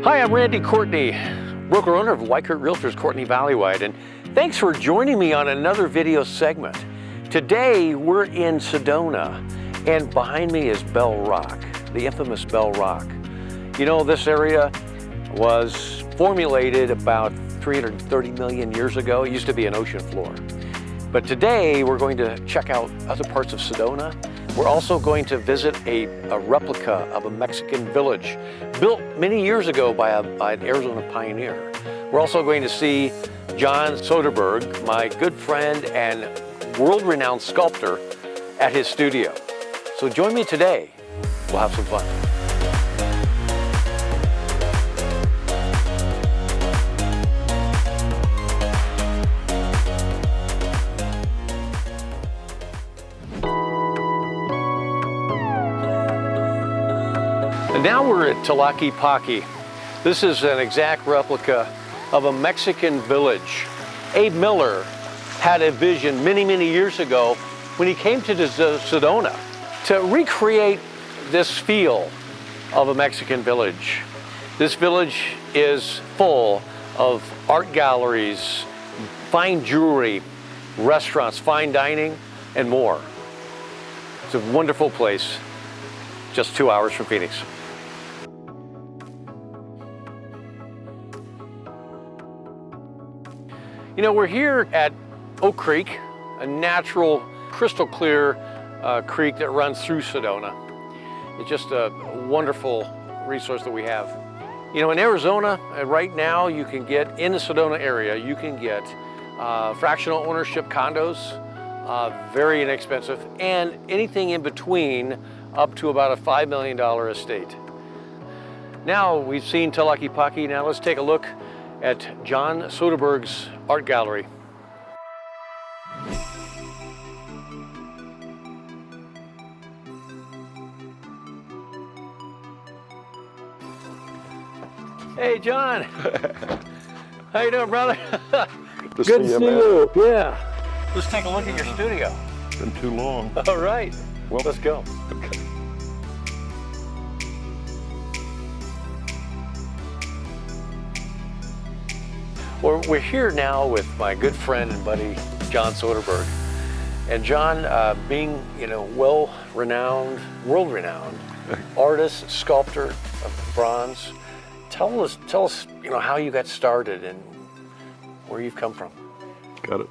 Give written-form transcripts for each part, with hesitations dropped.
Hi, I'm Randy Courtney, broker-owner of Weichert Realtors Courtney Valleywide, and thanks for joining me on another video segment. Today, we're in Sedona, and behind me is Bell Rock, the infamous Bell Rock. You know, this area was formulated about 330 million years ago. It used to be an ocean floor. But today, we're going to check out other parts of Sedona. We're also going to visit a replica of a Mexican village built many years ago by an Arizona pioneer. We're also going to see John Soderberg, my good friend and world-renowned sculptor, at his studio. So join me today. We'll have some fun. And now we're at Tlaquepaque. This is an exact replica of a Mexican village. Abe Miller had a vision many years ago when he came to Sedona to recreate this feel of a Mexican village. This village is full of art galleries, fine jewelry, restaurants, fine dining, and more. It's a wonderful place, just 2 hours from Phoenix. You know, we're here at Oak Creek, a natural, crystal clear creek that runs through Sedona. It's just a wonderful resource that we have. You know, in Arizona, right now, you can get, in the Sedona area, you can get fractional ownership condos, very inexpensive, and anything in between up to about a $5 million estate. Now, we've seen Tlaquepaque. Now let's take a look at John Soderberg's art gallery. Hey, John. How you doing, brother? Good to see you. Yeah. Let's take a look at your studio. Been too long. All right. Well, let's go. Okay. We're here now with my good friend and buddy, John Soderberg. And John, being, you know, well-renowned, world-renowned artist, sculptor of bronze, tell us, you know, how you got started and where you've come from. Got it.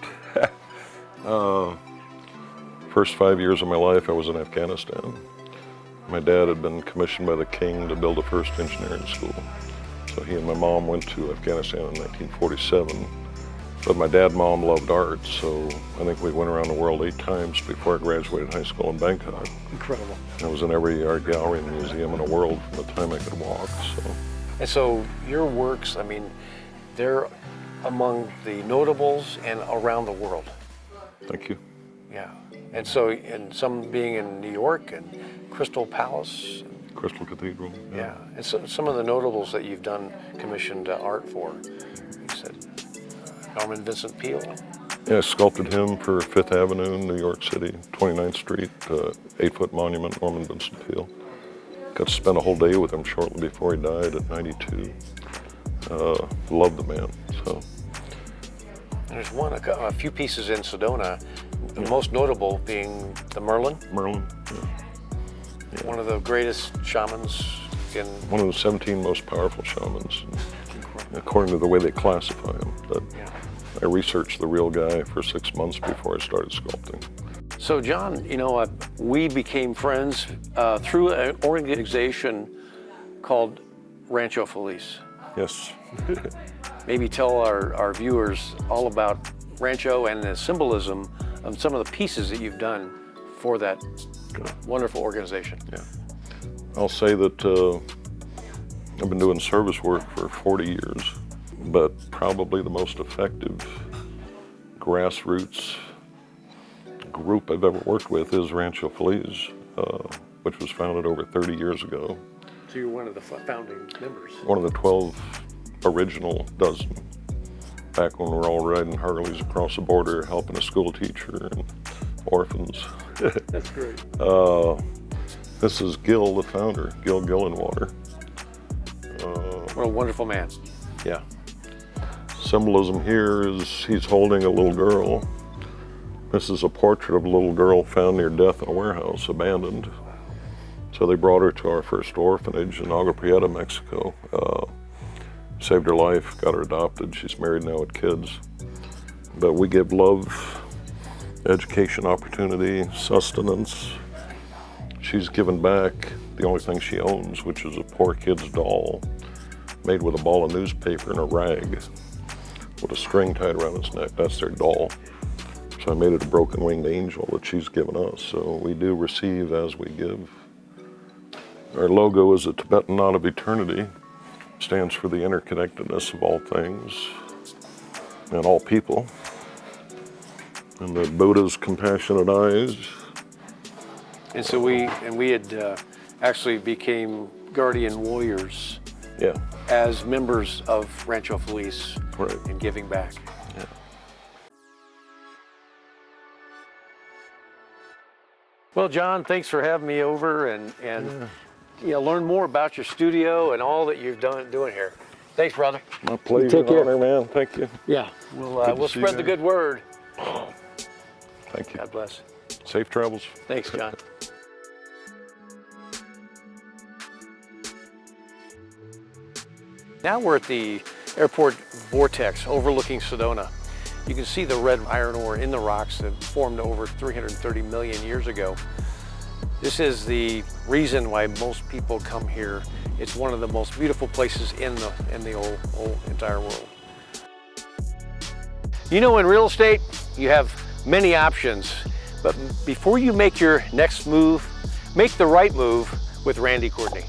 First 5 years of my life, I was in Afghanistan. My dad had been commissioned by the king to build the first engineering school. So he and my mom went to Afghanistan in 1947. But my dad and mom loved art, so I think we went around the world 8 times before I graduated high school in Bangkok. Incredible. I was in every art gallery and museum in the world from the time I could walk. And so your works, I mean, they're among the notables and around the world. Thank you. Yeah. And so, and some being in New York and Crystal Palace. Crystal Cathedral. Yeah. And so, some of the notables that you've done commissioned art for, you said Norman Vincent Peale. Yeah, I sculpted him for Fifth Avenue in New York City, 29th Street, 8-foot monument, Norman Vincent Peale. Got to spend a whole day with him shortly before he died at 92. Loved the man, so. There's a few pieces in Sedona, the most notable being the Merlin. Merlin, yeah. One of the greatest shamans in... One of the 17 most powerful shamans, according to the way they classify them. But Yeah. I researched the real guy for 6 months before I started sculpting. So John, you know, we became friends through an organization called Rancho Feliz. Yes. Maybe tell our viewers all about Rancho and the symbolism of some of the pieces that you've done for that wonderful organization. Yeah. I'll say that I've been doing service work for 40 years, but probably the most effective grassroots group I've ever worked with is Rancho Feliz, which was founded over 30 years ago. So you're one of the founding members. One of the 12 original dozen, back when we were all riding Harleys across the border, helping a school teacher and orphans. That's great. This is Gil, the founder, Gil Gillenwater. What a wonderful man. Yeah. Symbolism here is he's holding a little girl. This is a portrait of a little girl found near death in a warehouse, abandoned. So they brought her to our first orphanage in Agua Prieta, Mexico. Saved her life, got her adopted. She's married now with kids. But we give love, education opportunity, sustenance. She's given back the only thing she owns, which is a poor kid's doll made with a ball of newspaper and a rag with a string tied around its neck. That's their doll. So I made it a broken winged angel that she's given us. So we do receive as we give. Our logo is a Tibetan knot of eternity. Stands for the interconnectedness of all things and all people. And the Buddha's compassionate eyes. And so we had actually became guardian warriors. Yeah. As members of Rancho Feliz. Right. And giving back. Yeah. Well, John, thanks for having me over and learn more about your studio and all that you've doing here. Thanks, brother. My pleasure. Take care. Honor, man. Thank you. Yeah, we'll spread the good word. Thank you. God bless. Safe travels. Thanks, John. Now we're at the airport vortex overlooking Sedona. You can see the red iron ore in the rocks that formed over 330 million years ago. This is the reason why most people come here. It's one of the most beautiful places in the whole entire world. You know, in real estate, you have many options, but before you make your next move, make the right move with Randy Courtney.